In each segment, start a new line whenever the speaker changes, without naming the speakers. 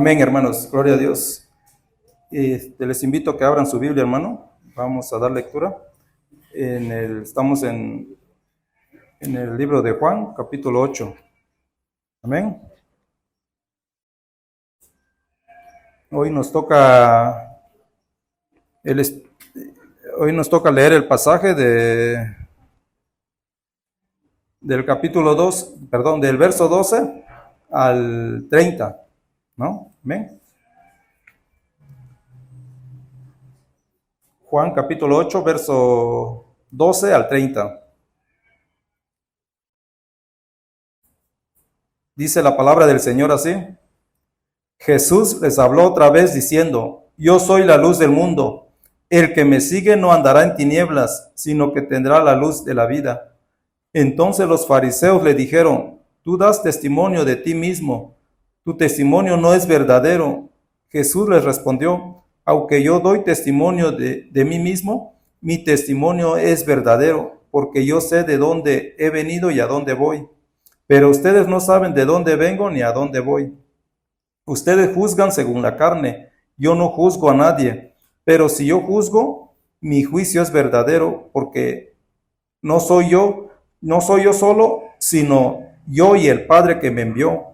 Amén, hermanos. Gloria a Dios. Les invito a que abran su Biblia, hermano. Vamos a dar lectura. Estamos en el libro de Juan, capítulo 8. Amén. Hoy nos toca leer el pasaje del capítulo 2, perdón, del verso 12 al 30, ¿no? Amén. Juan capítulo 8, verso 12 al 30. Dice la palabra del Señor así: Jesús les habló otra vez diciendo: Yo soy la luz del mundo. El que me sigue no andará en tinieblas, sino que tendrá la luz de la vida. Entonces los fariseos le dijeron: Tú das testimonio de ti mismo. Tu testimonio no es verdadero. Jesús les respondió: Aunque yo doy testimonio de mí mismo, mi testimonio es verdadero, porque yo sé de dónde he venido y a dónde voy. Pero ustedes no saben de dónde vengo ni a dónde voy. Ustedes juzgan según la carne. Yo no juzgo a nadie. Pero si yo juzgo, mi juicio es verdadero, porque no soy yo solo, sino yo y el Padre que me envió.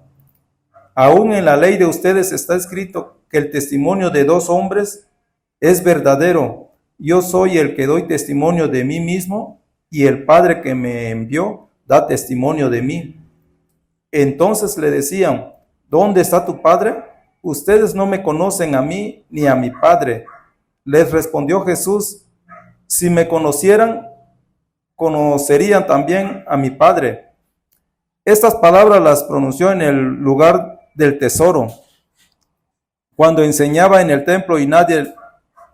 Aún en la ley de ustedes está escrito que el testimonio de dos hombres es verdadero. Yo soy el que doy testimonio de mí mismo, y el Padre que me envió da testimonio de mí. Entonces le decían: ¿Dónde está tu Padre? Ustedes no me conocen a mí ni a mi Padre. Les respondió Jesús: Si me conocieran, conocerían también a mi Padre. Estas palabras las pronunció en el lugar del tesoro, cuando enseñaba en el templo, y nadie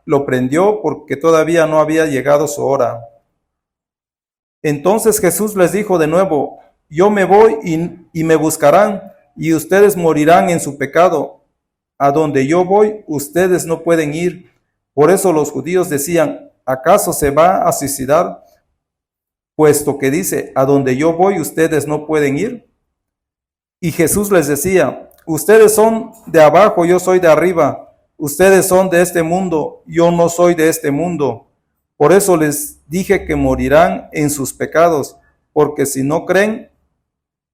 lo prendió porque todavía no había llegado su hora. Entonces Jesús les dijo de nuevo: Yo me voy y me buscarán, y ustedes morirán en su pecado. A donde yo voy, ustedes no pueden ir. Por eso los judíos decían: ¿acaso se va a suicidar? Puesto que dice: a donde yo voy, ustedes no pueden ir. Y Jesús les decía: ustedes son de abajo, yo soy de arriba. Ustedes son de este mundo, yo no soy de este mundo. Por eso les dije que morirán en sus pecados, porque si no creen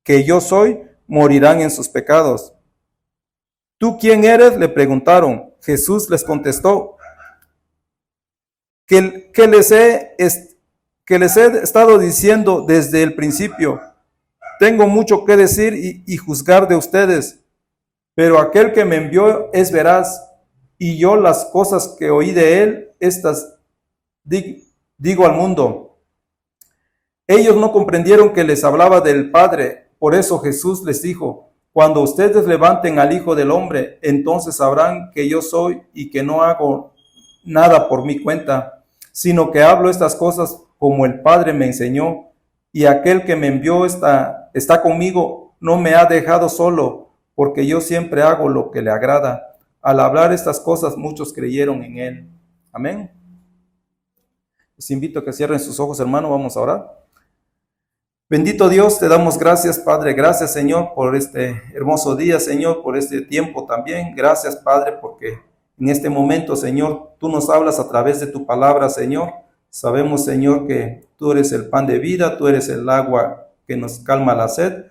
que yo soy, morirán en sus pecados. ¿Tú quién eres?, le preguntaron. Jesús les contestó: que les he estado diciendo desde el principio. Tengo mucho que decir y juzgar de ustedes, pero aquel que me envió es veraz, y yo las cosas que oí de él, estas digo al mundo. Ellos no comprendieron que les hablaba del Padre. Por eso Jesús les dijo: cuando ustedes levanten al Hijo del Hombre, entonces sabrán que yo soy y que no hago nada por mi cuenta, sino que hablo estas cosas como el Padre me enseñó, y aquel que me envió está conmigo, no me ha dejado solo, porque yo siempre hago lo que le agrada. Al hablar estas cosas, muchos creyeron en él. Amén. Les invito a que cierren sus ojos, hermano. Vamos a orar. Bendito Dios, te damos gracias, Padre. Gracias, Señor, por este hermoso día, Señor, por este tiempo también. Gracias, Padre, porque en este momento, Señor, tú nos hablas a través de tu palabra, Señor. Sabemos, Señor, que tú eres el pan de vida, tú eres el agua que nos calma la sed,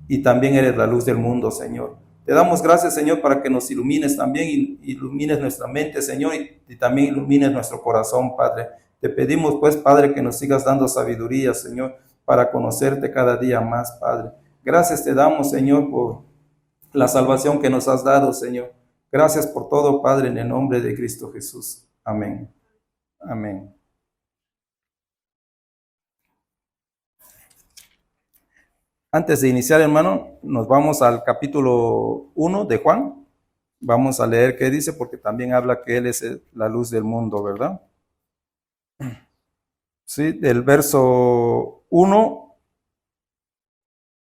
y también eres la luz del mundo, Señor. Te damos gracias, Señor, para que nos ilumines también, ilumines nuestra mente, Señor, y también ilumines nuestro corazón, Padre. Te pedimos, pues, Padre, que nos sigas dando sabiduría, Señor, para conocerte cada día más, Padre. Gracias te damos, Señor, por la salvación que nos has dado, Señor. Gracias por todo, Padre, en el nombre de Cristo Jesús. Amén. Amén. Antes de iniciar, hermano, nos vamos al capítulo 1 de Juan. Vamos a leer qué dice, porque también habla que Él es la luz del mundo, ¿verdad? Sí, del verso 1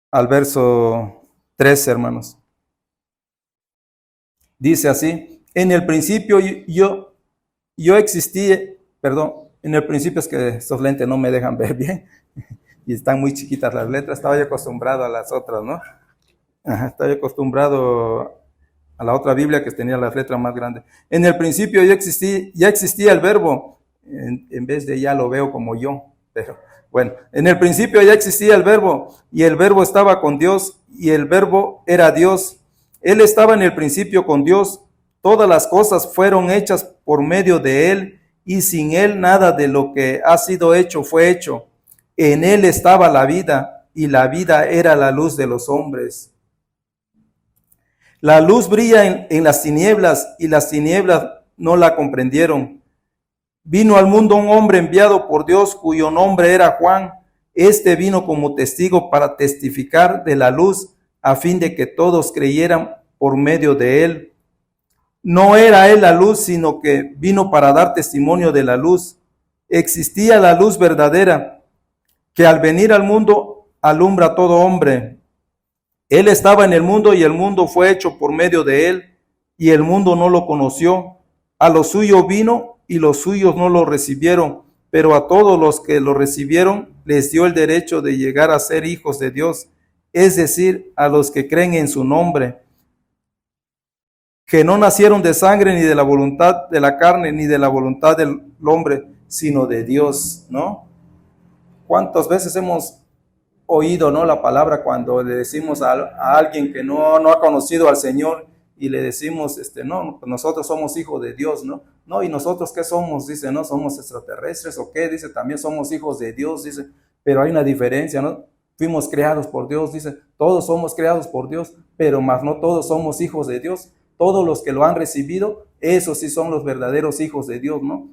al verso 3, hermanos. Dice así: en el principio yo existí, perdón, en el principio, es que estos lentes no me dejan ver bien y están muy chiquitas las letras. Estaba yo acostumbrado a las otras, ¿no? Estaba yo acostumbrado a la otra Biblia que tenía la letra más grande. En el principio ya existía el verbo, en vez de ya lo veo como yo, pero bueno, en el principio ya existía el verbo, y el verbo estaba con Dios, y el verbo era Dios. Él estaba en el principio con Dios. Todas las cosas fueron hechas por medio de él, y sin él nada de lo que ha sido hecho fue hecho. En él estaba la vida, y la vida era la luz de los hombres. La luz brilla en las tinieblas, y las tinieblas no la comprendieron. Vino al mundo un hombre enviado por Dios, cuyo nombre era Juan. Este vino como testigo para testificar de la luz, a fin de que todos creyeran por medio de él. No era él la luz, sino que vino para dar testimonio de la luz. Existía la luz verdadera, que al venir al mundo alumbra a todo hombre. Él estaba en el mundo, y el mundo fue hecho por medio de él, y el mundo no lo conoció. A lo suyo vino, y los suyos no lo recibieron, pero a todos los que lo recibieron les dio el derecho de llegar a ser hijos de Dios, es decir, a los que creen en su nombre, que no nacieron de sangre, ni de la voluntad de la carne, ni de la voluntad del hombre, sino de Dios, ¿no? ¿Cuántas veces hemos oído, ¿no?, la palabra cuando le decimos a alguien que no ha conocido al Señor, y le decimos, no, nosotros somos hijos de Dios, ¿no? No, ¿y nosotros qué somos? Dice, ¿no? ¿Somos extraterrestres o qué? Dice, también somos hijos de Dios, dice, pero hay una diferencia, ¿no? Fuimos creados por Dios, dice, todos somos creados por Dios, pero más no todos somos hijos de Dios. Todos los que lo han recibido, esos sí son los verdaderos hijos de Dios, ¿no?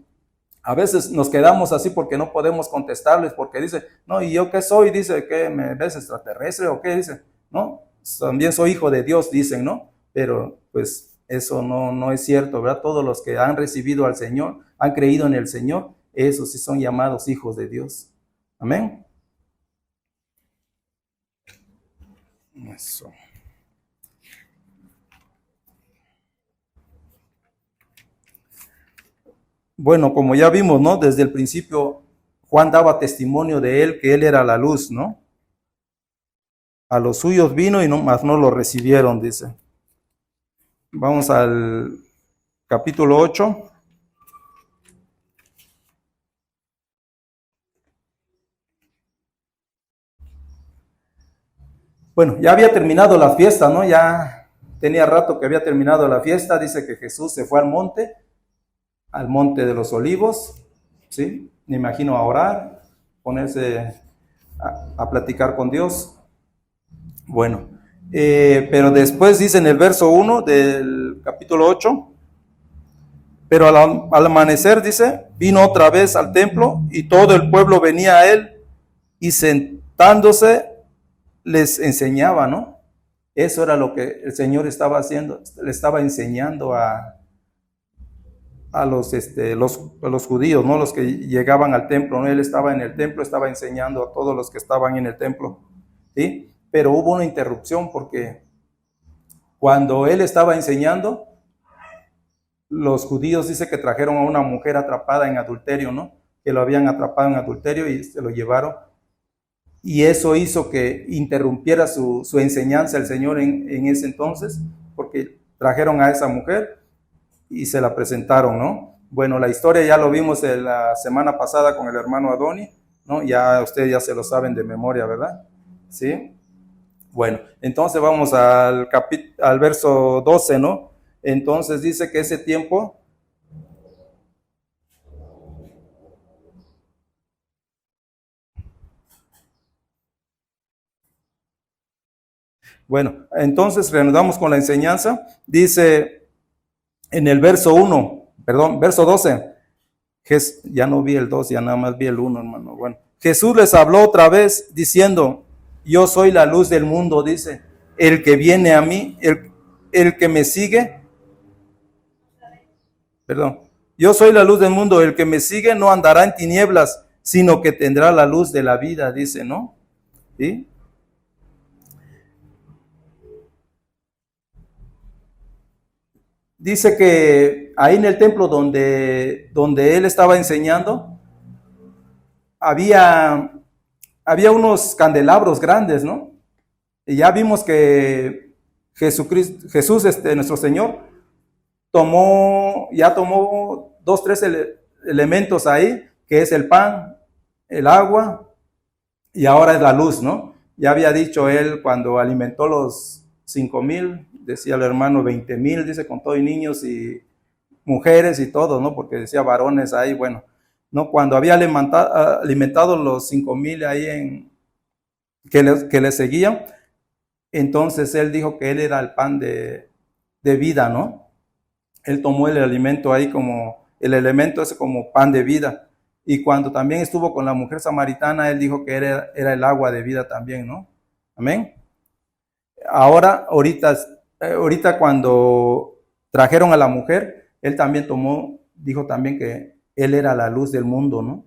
A veces nos quedamos así porque no podemos contestarles, porque dice, no, ¿y yo qué soy? Dice, ¿qué me ves, extraterrestre o qué? Dice, no, también soy hijo de Dios, dicen, ¿no? Pero pues eso no es cierto, ¿verdad? Todos los que han recibido al Señor, han creído en el Señor, esos sí son llamados hijos de Dios. Amén. Eso. Bueno, como ya vimos, ¿no? Desde el principio Juan daba testimonio de él, que él era la luz, ¿no? A los suyos vino y más no lo recibieron, dice. Vamos al capítulo 8. Bueno, ya había terminado la fiesta, ¿no? Ya tenía rato que había terminado la fiesta. Dice que Jesús se fue al monte de los olivos, ¿sí? Me imagino a orar, ponerse a platicar con Dios. Bueno, pero después dice en el verso 1 del capítulo 8, pero al amanecer, dice, vino otra vez al templo, y todo el pueblo venía a él, y sentándose les enseñaba, ¿no? Eso era lo que el Señor estaba haciendo, le estaba enseñando a los judíos, ¿no? Los que llegaban al templo, ¿no? Él estaba en el templo, estaba enseñando a todos los que estaban en el templo, ¿sí? Pero hubo una interrupción, porque cuando él estaba enseñando, los judíos dice que trajeron a una mujer atrapada en adulterio, ¿no? Que lo habían atrapado en adulterio y se lo llevaron. Y eso hizo que interrumpiera su enseñanza el Señor en ese entonces, porque trajeron a esa mujer y se la presentaron, ¿no? Bueno, la historia ya lo vimos la semana pasada con el hermano Adoni, ¿no? Ya ustedes ya se lo saben de memoria, ¿verdad? ¿Sí? Bueno, entonces vamos al verso 12, ¿no? Entonces dice que ese tiempo... Bueno, entonces reanudamos con la enseñanza. Dice en el verso 1, perdón, verso 12. Ya no vi el 2, ya nada más vi el 1, hermano. Bueno, Jesús les habló otra vez diciendo, yo soy la luz del mundo, dice, el que viene a mí, el que me sigue, perdón, yo soy la luz del mundo, el que me sigue no andará en tinieblas, sino que tendrá la luz de la vida, dice, ¿no? ¿Sí? Dice que ahí en el templo donde él estaba enseñando, había unos candelabros grandes, ¿no? Y ya vimos que Jesucristo, Jesús, nuestro Señor, tomó 2, 3 elementos ahí, que es el pan, el agua, y ahora es la luz, ¿no? Ya había dicho él cuando alimentó los 5,000, decía el hermano 20,000, dice, con todo y niños y mujeres y todo, ¿no? Porque decía varones ahí, bueno, ¿no? Cuando había alimentado los 5,000 ahí que le seguían, entonces él dijo que él era el pan de vida, ¿no? Él tomó el alimento ahí como, el elemento ese como pan de vida. Y cuando también estuvo con la mujer samaritana, él dijo que era el agua de vida también, ¿no? Amén. Ahorita cuando trajeron a la mujer, él también dijo también que él era la luz del mundo, ¿no?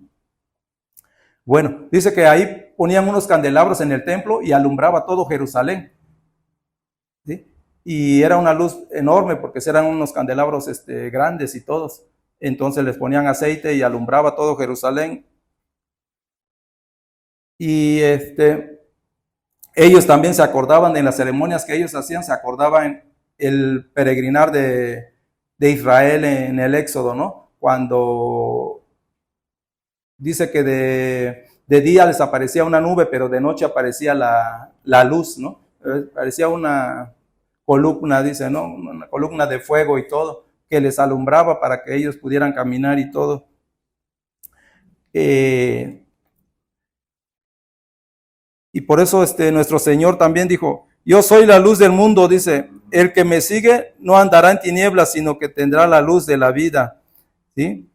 Bueno, dice que ahí ponían unos candelabros en el templo y alumbraba todo Jerusalén, ¿sí? Y era una luz enorme porque eran unos candelabros grandes y todos. Entonces les ponían aceite y alumbraba todo Jerusalén. Y ellos también se acordaban en las ceremonias que ellos hacían, se acordaban el peregrinar de Israel en el Éxodo, ¿no? Cuando dice que de día les aparecía una nube, pero de noche aparecía la luz, ¿no? Parecía una columna, dice, ¿no? Una columna de fuego y todo, que les alumbraba para que ellos pudieran caminar y todo. Y por eso nuestro Señor también dijo, yo soy la luz del mundo, dice, el que me sigue no andará en tinieblas, sino que tendrá la luz de la vida, ¿sí?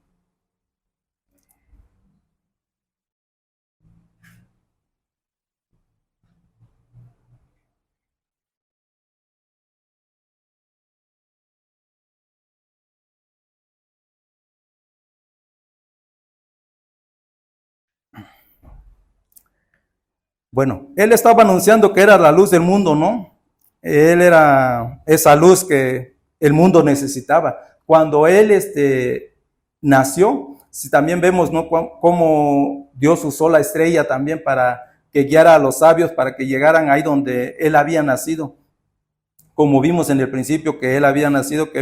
Bueno, él estaba anunciando que era la luz del mundo, ¿no? Él era esa luz que el mundo necesitaba. Cuando él nació, si también vemos, ¿no? Cómo Dios usó la estrella también para que guiara a los sabios, para que llegaran ahí donde él había nacido. Como vimos en el principio que él había nacido, que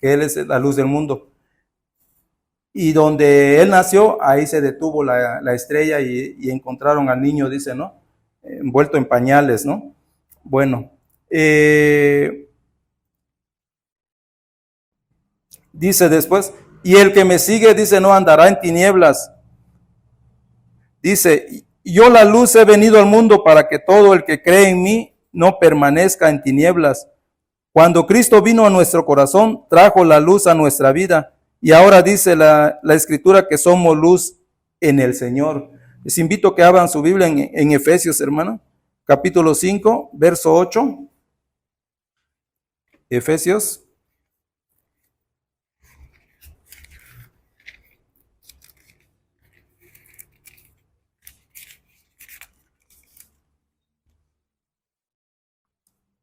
él es la luz del mundo. Y donde él nació, ahí se detuvo la estrella y encontraron al niño, dice, ¿no? Envuelto en pañales, ¿no? Bueno, dice después, y el que me sigue, dice, no andará en tinieblas. Dice, yo la luz he venido al mundo para que todo el que cree en mí no permanezca en tinieblas. Cuando Cristo vino a nuestro corazón, trajo la luz a nuestra vida. Y ahora dice la Escritura que somos luz en el Señor. Les invito a que abran su Biblia en Efesios, hermano. Capítulo 5, verso 8. Efesios.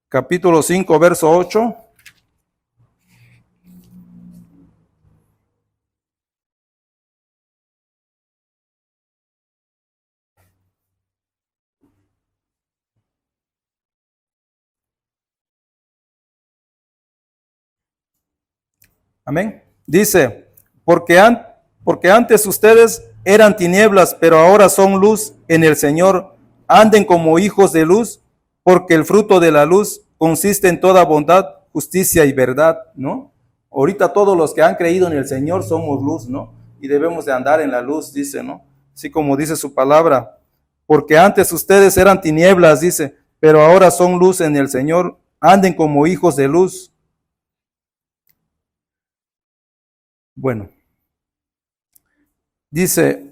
Capítulo 5, verso 8. Amén. Dice, porque antes ustedes eran tinieblas, pero ahora son luz en el Señor. Anden como hijos de luz, porque el fruto de la luz consiste en toda bondad, justicia y verdad, ¿no? Ahorita todos los que han creído en el Señor somos luz, ¿no? Y debemos de andar en la luz, dice, ¿no? Así como dice su palabra. Porque antes ustedes eran tinieblas, dice, pero ahora son luz en el Señor. Anden como hijos de luz. Bueno, dice,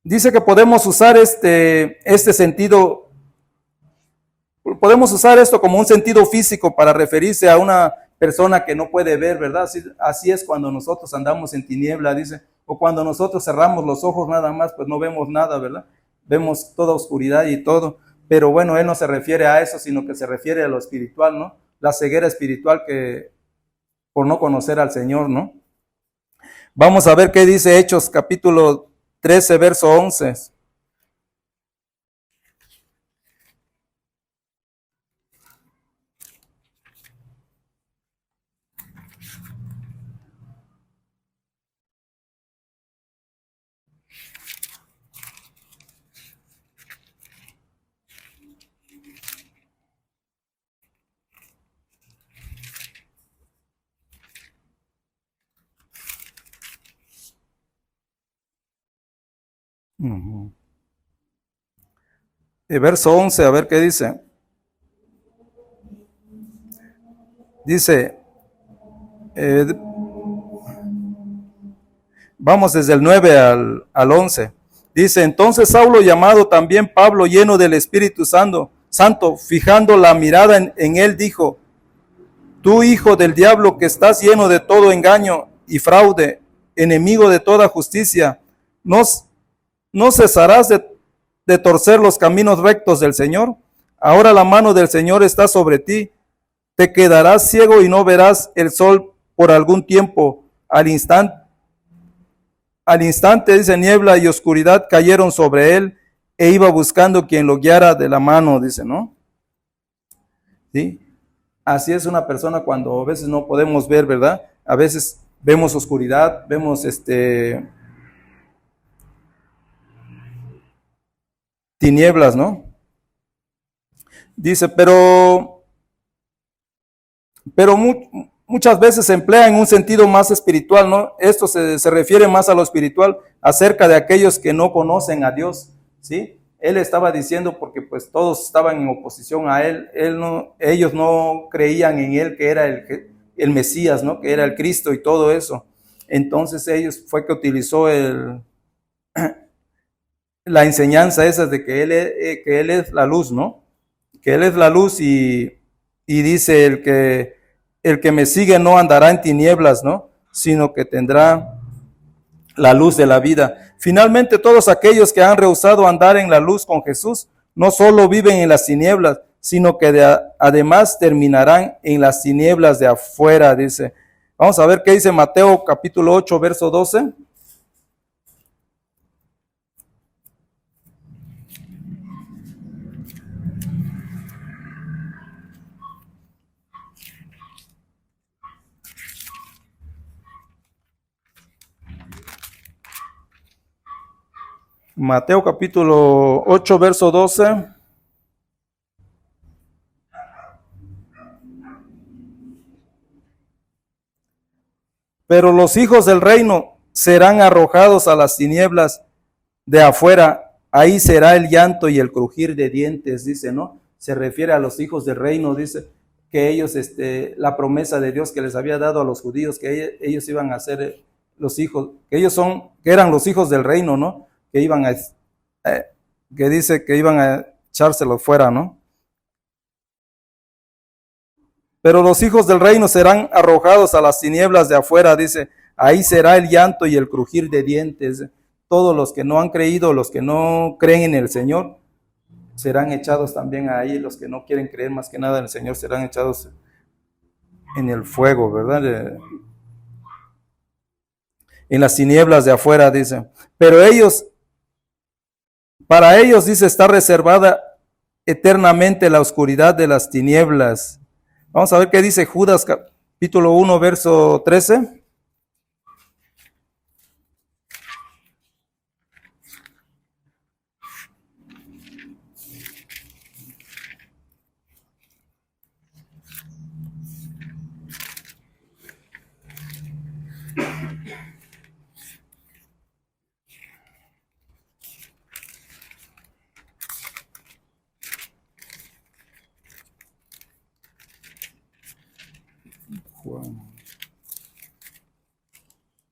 que podemos usar este sentido, podemos usar esto como un sentido físico para referirse a una persona que no puede ver, ¿verdad? Así es cuando nosotros andamos en tiniebla, dice, o cuando nosotros cerramos los ojos nada más, pues no vemos nada, ¿verdad? Vemos toda oscuridad y todo, pero bueno, él no se refiere a eso, sino que se refiere a lo espiritual, ¿no? La ceguera espiritual que por no conocer al Señor, ¿no? Vamos a ver qué dice Hechos capítulo 13, verso 11. Uh-huh. El verso 11, a ver qué dice. Dice, eh, vamos desde el 9 al 11. Dice, entonces Saulo, llamado también Pablo, lleno del Espíritu Santo, fijando la mirada en él, dijo, tú hijo del diablo que estás lleno de todo engaño y fraude, enemigo de toda justicia, ¿no, no cesarás de torcer los caminos rectos del Señor? Ahora la mano del Señor está sobre ti, te quedarás ciego y no verás el sol por algún tiempo. Al instante, dice, niebla y oscuridad cayeron sobre él e iba buscando quien lo guiara de la mano, dice, ¿no? ¿Sí? Así es una persona cuando a veces no podemos ver, ¿verdad? A veces vemos oscuridad, vemos tinieblas, ¿no? Dice, pero muchas veces se emplea en un sentido más espiritual, ¿no? Esto se refiere más a lo espiritual, acerca de aquellos que no conocen a Dios, ¿sí? Él estaba diciendo porque pues todos estaban en oposición a él, ellos no creían en él que era el Mesías, ¿no? Que era el Cristo y todo eso. Entonces ellos fue que utilizó la enseñanza esa de que él es la luz, ¿no? Que él es la luz y dice el que me sigue no andará en tinieblas, ¿no? Sino que tendrá la luz de la vida. Finalmente, todos aquellos que han rehusado andar en la luz con Jesús, no solo viven en las tinieblas, sino que además terminarán en las tinieblas de afuera, dice. Vamos a ver qué dice Mateo capítulo 8, verso 12. Mateo capítulo 8, verso 12. Pero los hijos del reino serán arrojados a las tinieblas de afuera. Ahí será el llanto y el crujir de dientes, dice, ¿no? Se refiere a los hijos del reino, dice que ellos, la promesa de Dios que les había dado a los judíos, que ellos iban a ser los hijos, que eran los hijos del reino, ¿no? Que iban que dice que iban a echárselos fuera, ¿no? Pero los hijos del reino serán arrojados a las tinieblas de afuera, dice, ahí será el llanto y el crujir de dientes. Todos los que no han creído, los que no creen en el Señor, serán echados también ahí. Los que no quieren creer más que nada en el Señor serán echados en el fuego, ¿verdad? En las tinieblas de afuera, dice. Pero para ellos, dice, está reservada eternamente la oscuridad de las tinieblas. Vamos a ver qué dice Judas capítulo 1, verso 13.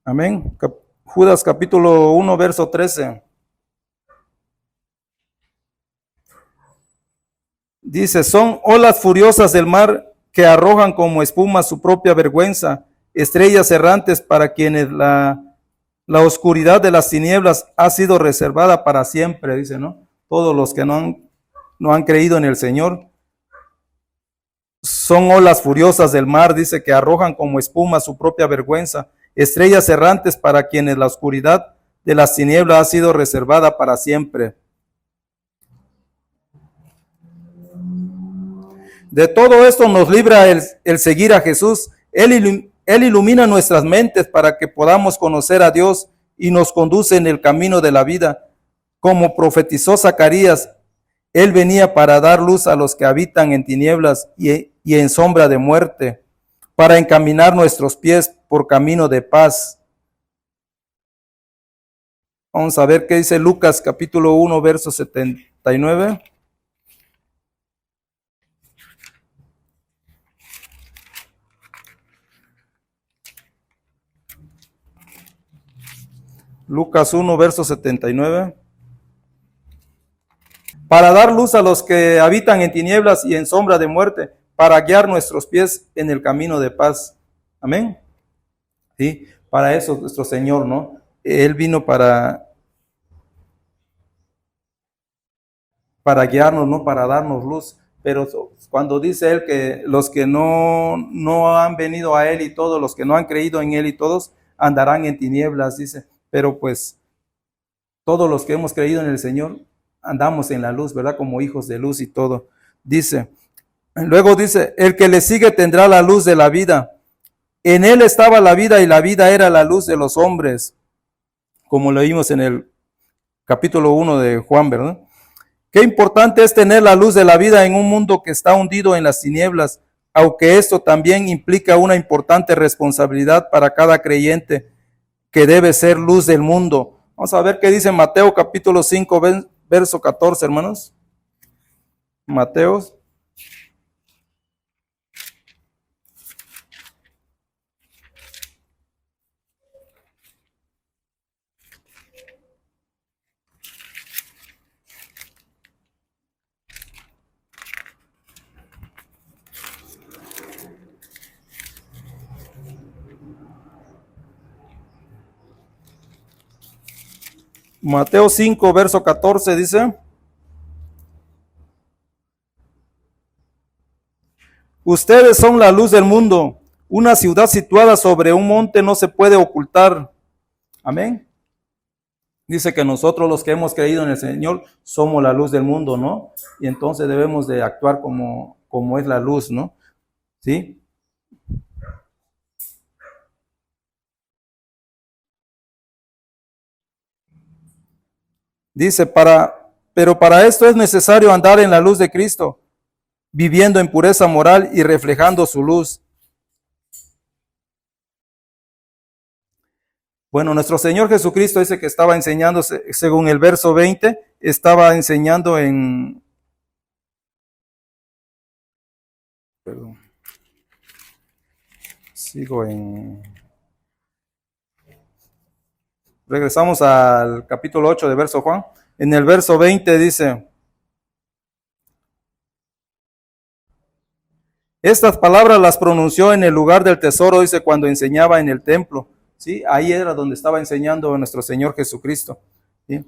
Amén. Judas capítulo 1, verso 13. Dice, son olas furiosas del mar que arrojan como espuma su propia vergüenza, estrellas errantes para quienes la oscuridad de las tinieblas ha sido reservada para siempre, dice, ¿no? Todos los que no han creído en el Señor. Son olas furiosas del mar, dice, que arrojan como espuma su propia vergüenza, estrellas errantes para quienes la oscuridad de las tinieblas ha sido reservada para siempre. De todo esto nos libra el seguir a Jesús. Él ilumina nuestras mentes para que podamos conocer a Dios y nos conduce en el camino de la vida. Como profetizó Zacarías, Él venía para dar luz a los que habitan en tinieblas y en sombra de muerte, para encaminar nuestros pies por camino de paz. Vamos a ver qué dice Lucas capítulo 1, verso 79. Lucas 1, verso 79. Para dar luz a los que habitan en tinieblas y en sombra de muerte, para guiar nuestros pies en el camino de paz. Amén. Sí, para eso nuestro Señor, ¿no? Él vino para guiarnos, ¿no? Para darnos luz. Pero cuando dice Él que los que no han venido a Él y todos los que no han creído en Él y todos andarán en tinieblas, dice. Pero pues todos los que hemos creído en el Señor andamos en la luz, ¿verdad? Como hijos de luz y todo. Luego dice, el que le sigue tendrá la luz de la vida. En Él estaba la vida y la vida era la luz de los hombres, como leímos en el capítulo 1 de Juan, ¿verdad? Qué importante es tener la luz de la vida en un mundo que está hundido en las tinieblas, aunque esto también implica una importante responsabilidad para cada creyente que debe ser luz del mundo. Vamos a ver qué dice Mateo capítulo 5, verso 14, hermanos. Mateo. Mateo 5, verso 14 dice, ustedes son la luz del mundo. Una ciudad situada sobre un monte no se puede ocultar. Amén. Dice que nosotros los que hemos creído en el Señor somos la luz del mundo, ¿no? Y entonces debemos de actuar como es la luz, ¿no? ¿Sí? Dice, pero para esto es necesario andar en la luz de Cristo, viviendo en pureza moral y reflejando su luz. Bueno, nuestro Señor Jesucristo dice que estaba enseñando, según el verso 20, estaba enseñando perdón, regresamos al capítulo 8 de verso Juan. En el verso 20 dice, estas palabras las pronunció en el lugar del tesoro, dice, cuando enseñaba en el templo. ¿Sí? Ahí era donde estaba enseñando nuestro Señor Jesucristo. ¿Sí?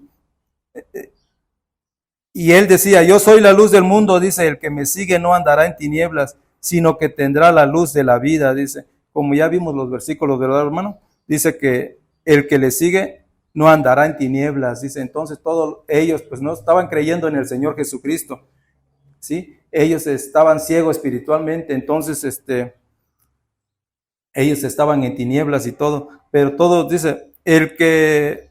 Y él decía, yo soy la luz del mundo, dice, el que me sigue no andará en tinieblas, sino que tendrá la luz de la vida, dice. Como ya vimos los versículos, ¿verdad, hermano? Dice que el que le sigue no andará en tinieblas, dice. Entonces todos ellos pues no estaban creyendo en el Señor Jesucristo, ¿sí? Ellos estaban ciegos espiritualmente, entonces ellos estaban en tinieblas y todo, pero todos dice, el que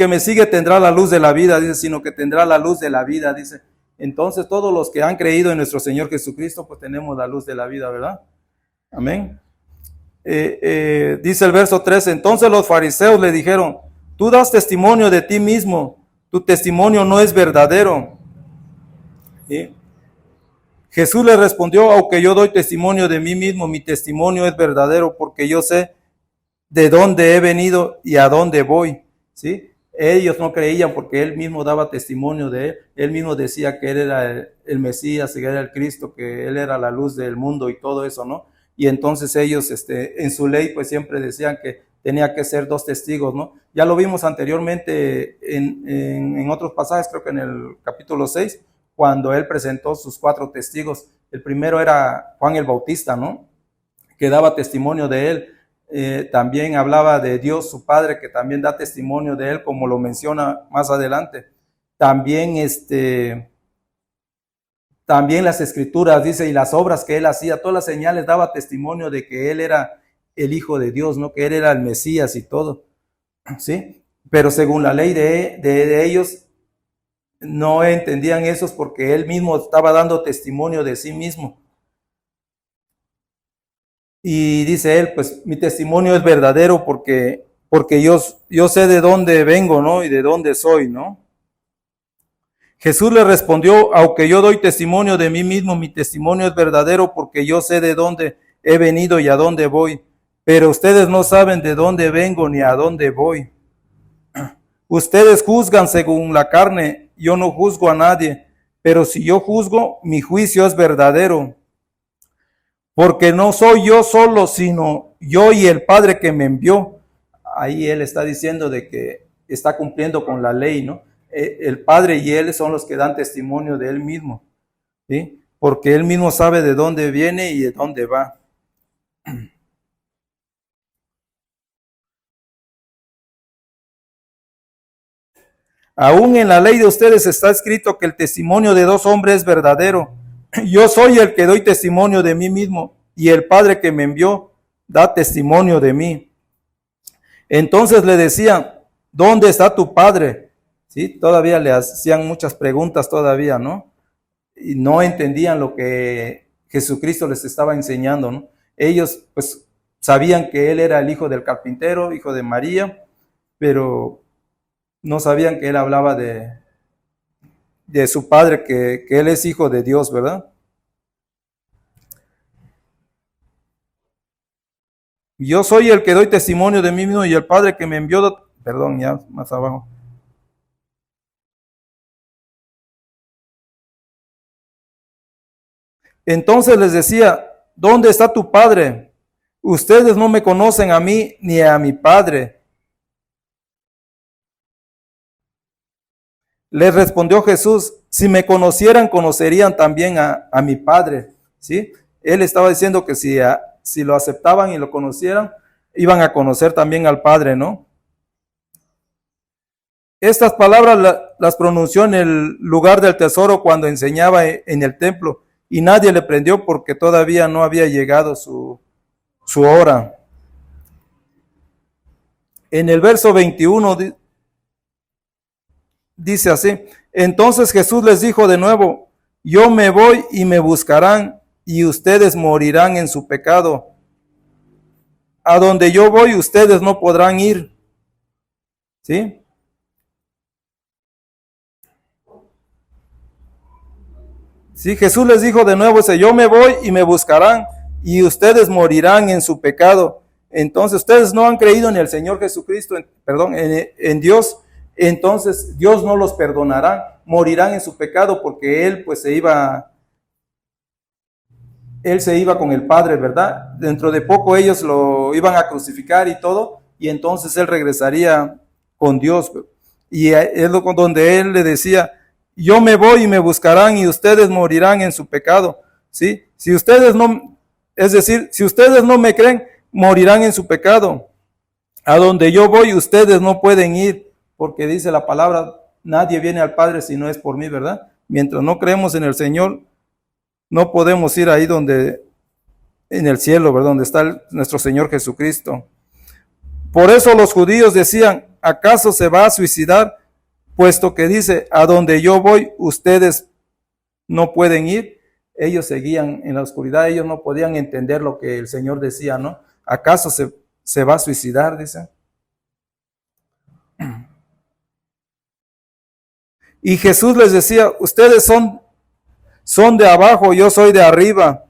me sigue tendrá la luz de la vida, dice, sino que tendrá la luz de la vida, dice. Entonces todos los que han creído en nuestro Señor Jesucristo, pues tenemos la luz de la vida, ¿verdad? Amén. Dice el verso 13, entonces los fariseos le dijeron, tú das testimonio de ti mismo, tu testimonio no es verdadero. ¿Sí? Jesús le respondió, aunque yo doy testimonio de mí mismo, mi testimonio es verdadero porque yo sé de dónde he venido y a dónde voy. ¿Sí? Ellos no creían porque él mismo daba testimonio de él. Él mismo decía que él era el Mesías, que era el Cristo, que él era la luz del mundo y todo eso, ¿no? Y entonces ellos en su ley pues siempre decían que tenía que ser 2 testigos, ¿no? Ya lo vimos anteriormente en otros pasajes, creo que en el capítulo 6, cuando él presentó sus 4 testigos. El primero era Juan el Bautista, ¿no? Que daba testimonio de él. también hablaba de Dios, su Padre, que también da testimonio de él, como lo menciona más adelante. También, también las escrituras, dice, y las obras que él hacía, todas las señales daba testimonio de que él era el Hijo de Dios, ¿no? Que él era el Mesías y todo, ¿sí? Pero según la ley de ellos, no entendían eso porque él mismo estaba dando testimonio de sí mismo. Y dice él, pues mi testimonio es verdadero porque yo sé de dónde vengo, ¿no? Y de dónde soy, ¿no? Jesús le respondió, aunque yo doy testimonio de mí mismo, mi testimonio es verdadero porque yo sé de dónde he venido y a dónde voy, pero ustedes no saben de dónde vengo ni a dónde voy. Ustedes juzgan según la carne, yo no juzgo a nadie, pero si yo juzgo, mi juicio es verdadero, porque no soy yo solo, sino yo y el Padre que me envió. Ahí él está diciendo de que está cumpliendo con la ley, ¿no? El Padre y él son los que dan testimonio de él mismo, ¿sí? Porque él mismo sabe de dónde viene y de dónde va. Aún en la ley de ustedes está escrito que el testimonio de dos hombres es verdadero. Yo soy el que doy testimonio de mí mismo y el Padre que me envió da testimonio de mí. Entonces le decían, ¿dónde está tu Padre? ¿Sí? Todavía le hacían muchas preguntas todavía, ¿no? Y no entendían lo que Jesucristo les estaba enseñando, ¿no? Ellos pues sabían que él era el hijo del carpintero, hijo de María, pero no sabían que él hablaba de su padre, que él es hijo de Dios, ¿verdad? Yo soy el que doy testimonio de mí mismo y el Padre que me envió, perdón, ya más abajo. Entonces les decía, ¿dónde está tu Padre? Ustedes no me conocen a mí ni a mi Padre. Les respondió Jesús, si me conocieran, conocerían también a mi Padre. ¿Sí? Él estaba diciendo que si lo aceptaban y lo conocieran, iban a conocer también al Padre, ¿no? Estas palabras las pronunció en el lugar del tesoro cuando enseñaba en el templo y nadie le prendió porque todavía no había llegado su hora. En el verso 21 dice así, entonces Jesús les dijo de nuevo, yo me voy y me buscarán y ustedes morirán en su pecado. A donde yo voy ustedes no podrán ir. ¿Sí? Sí, Jesús les dijo de nuevo, dice, yo me voy y me buscarán y ustedes morirán en su pecado. Entonces, ustedes no han creído en el Señor Jesucristo, perdón, en Dios, entonces Dios no los perdonará, morirán en su pecado porque Él pues Él se iba con el Padre, ¿verdad? Dentro de poco ellos lo iban a crucificar y todo, y entonces Él regresaría con Dios. Y es donde Él le decía, yo me voy y me buscarán y ustedes morirán en su pecado, ¿sí? Si ustedes no, es decir, si ustedes no me creen, morirán en su pecado. A donde yo voy, ustedes no pueden ir, porque dice la palabra, nadie viene al Padre si no es por mí, ¿verdad? Mientras no creemos en el Señor, no podemos ir ahí donde, en el cielo, ¿verdad? Donde está nuestro Señor Jesucristo. Por eso los judíos decían, ¿acaso se va a suicidar? Puesto que dice, a donde yo voy, ustedes no pueden ir. Ellos seguían en la oscuridad, ellos no podían entender lo que el Señor decía, ¿no? ¿Acaso se va a suicidar? Dice. Y Jesús les decía, ustedes son de abajo, yo soy de arriba.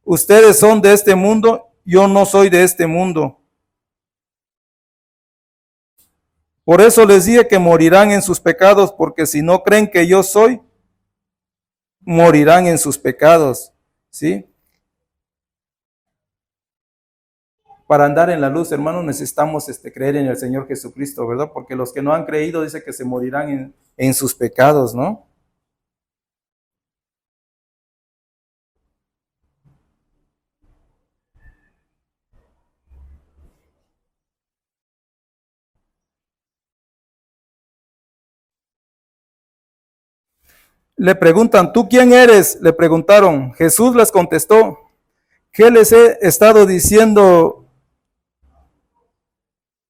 Ustedes son de este mundo, yo no soy de este mundo. Por eso les dije que morirán en sus pecados, porque si no creen que yo soy, morirán en sus pecados. ¿Sí? Para andar en la luz, hermanos, necesitamos creer en el Señor Jesucristo, ¿verdad? Porque los que no han creído dice que se morirán en sus pecados, ¿no? Le preguntan, ¿tú quién eres? Le preguntaron. Jesús les contestó, ¿qué les he estado diciendo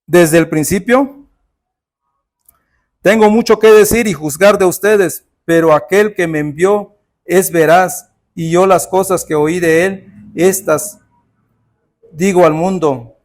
desde el principio? Tengo mucho que decir y juzgar de ustedes, pero aquel que me envió es veraz, y yo las cosas que oí de él, estas digo al mundo.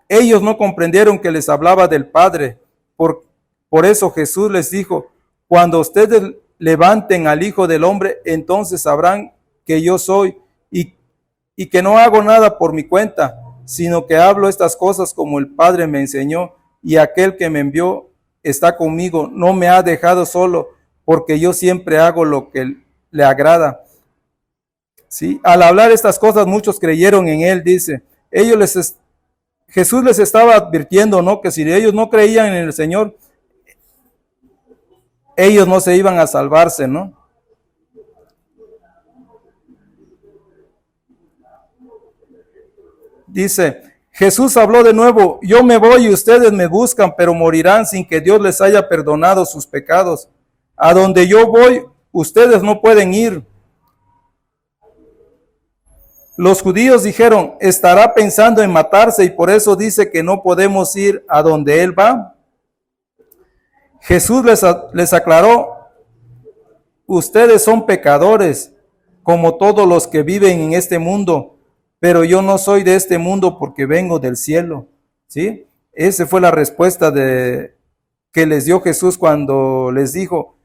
Ellos no comprendieron que les hablaba del Padre. Por eso Jesús les dijo, cuando ustedes levanten al Hijo del Hombre, entonces sabrán que yo soy y que no hago nada por mi cuenta, sino que hablo estas cosas como el Padre me enseñó, y aquel que me envió está conmigo, no me ha dejado solo, porque yo siempre hago lo que le agrada. ¿Sí? Al hablar estas cosas, muchos creyeron en él, dice. Jesús les estaba advirtiendo, ¿no? Que si ellos no creían en el Señor, ellos no se iban a salvarse, ¿no? Dice, Jesús habló de nuevo, yo me voy y ustedes me buscan, pero morirán sin que Dios les haya perdonado sus pecados. A donde yo voy, ustedes no pueden ir. Los judíos dijeron, estará pensando en matarse y por eso dice que no podemos ir a donde él va. Jesús les aclaró, ustedes son pecadores, como todos los que viven en este mundo, pero yo no soy de este mundo porque vengo del cielo. ¿Sí? Esa fue la respuesta que les dio Jesús cuando les dijo,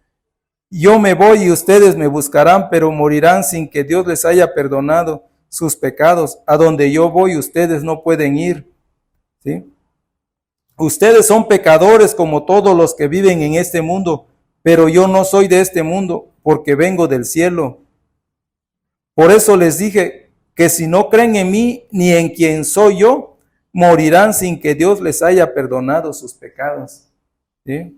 yo me voy y ustedes me buscarán, pero morirán sin que Dios les haya perdonado sus pecados. A donde yo voy, ustedes no pueden ir. ¿Sí? Ustedes son pecadores como todos los que viven en este mundo, pero yo no soy de este mundo, porque vengo del cielo. Por eso les dije que si no creen en mí ni en quien soy yo, morirán sin que Dios les haya perdonado sus pecados. ¿Sí?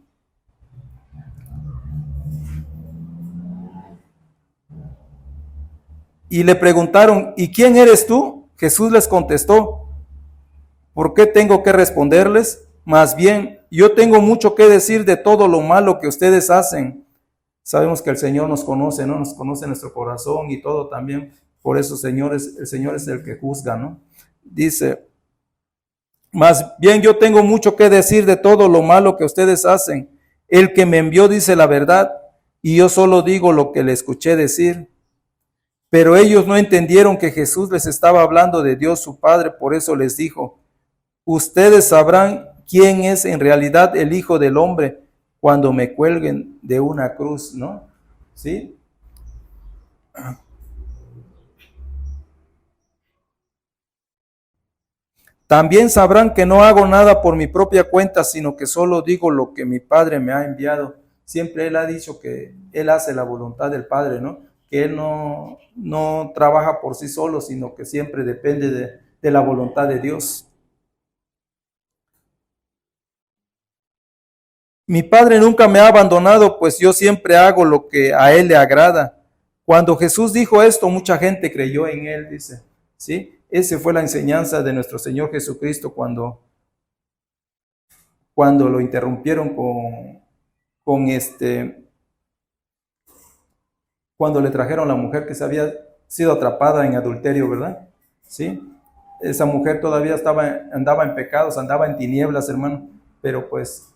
Y le preguntaron, ¿y quién eres tú? Jesús les contestó, ¿por qué tengo que responderles? Más bien, yo tengo mucho que decir de todo lo malo que ustedes hacen. Sabemos que el Señor nos conoce, ¿no? Nos conoce nuestro corazón y todo también. Por eso, señores, el Señor es el que juzga, ¿no? Dice, más bien yo tengo mucho que decir de todo lo malo que ustedes hacen. El que me envió dice la verdad y yo solo digo lo que le escuché decir. Pero ellos no entendieron que Jesús les estaba hablando de Dios su Padre, por eso les dijo, ustedes sabrán quién es en realidad el Hijo del Hombre cuando me cuelguen de una cruz, ¿no? ¿Sí? También sabrán que no hago nada por mi propia cuenta, sino que solo digo lo que mi Padre me ha enviado. Siempre Él ha dicho que Él hace la voluntad del Padre, ¿no? Que Él no trabaja por sí solo, sino que siempre depende de la voluntad de Dios. Mi Padre nunca me ha abandonado, pues yo siempre hago lo que a Él le agrada. Cuando Jesús dijo esto, mucha gente creyó en Él, dice. ¿Sí? Esa fue la enseñanza de nuestro Señor Jesucristo cuando lo interrumpieron con cuando le trajeron a la mujer que se había sido atrapada en adulterio, ¿verdad? ¿Sí? Esa mujer todavía andaba en pecados, andaba en tinieblas, hermano, pero pues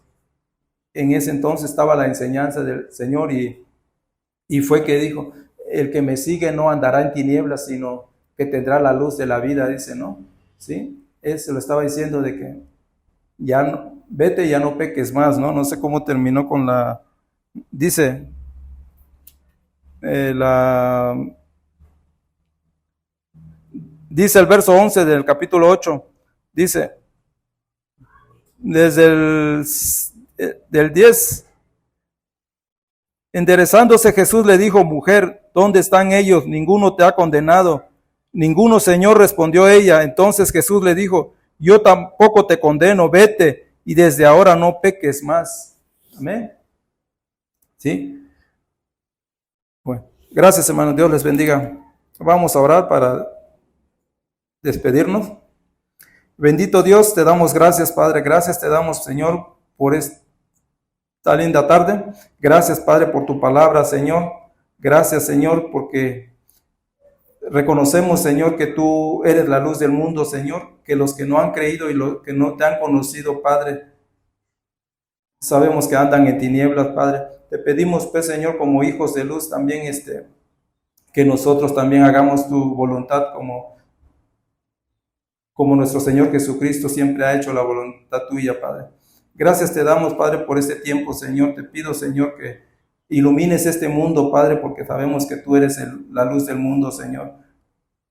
en ese entonces estaba la enseñanza del Señor y fue que dijo, el que me sigue no andará en tinieblas, sino que tendrá la luz de la vida, dice, ¿no? ¿Sí? Él se lo estaba diciendo de que ya no, vete y ya no peques más, ¿no? No sé cómo terminó con dice, dice el verso 11 del capítulo 8, dice, desde del 10, enderezándose Jesús le dijo, mujer, ¿dónde están ellos? Ninguno te ha condenado. Ninguno, Señor, respondió ella. Entonces Jesús le dijo, yo tampoco te condeno, vete y desde ahora no peques más. Amén. ¿Sí? Bueno, gracias, hermanos. Dios les bendiga. Vamos a orar para despedirnos. Bendito Dios, te damos gracias, Padre. Gracias te damos, Señor, por esta linda tarde. Gracias, Padre, por tu palabra, Señor. Gracias, Señor, porque reconocemos, Señor, que tú eres la luz del mundo, Señor, que los que no han creído y los que no te han conocido, Padre, sabemos que andan en tinieblas, Padre. Te pedimos, pues, Señor, como hijos de luz, también que nosotros también hagamos tu voluntad como nuestro Señor Jesucristo siempre ha hecho la voluntad tuya, Padre. Gracias te damos, Padre, por este tiempo, Señor. Te pido, Señor, que ilumines este mundo, Padre, porque sabemos que tú eres la luz del mundo, Señor.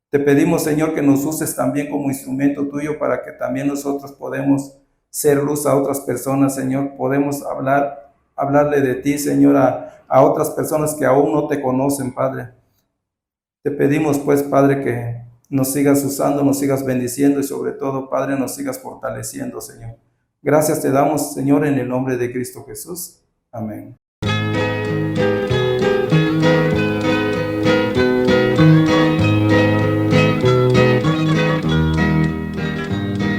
Te pedimos, Señor, que nos uses también como instrumento tuyo para que también nosotros podemos ser luz a otras personas, Señor. Podemos hablarle de ti, Señor, a otras personas que aún no te conocen, Padre. Te pedimos, pues, Padre, que nos sigas usando, nos sigas bendiciendo y sobre todo, Padre, nos sigas fortaleciendo, Señor. Gracias te damos, Señor, en el nombre de Cristo Jesús. Amén.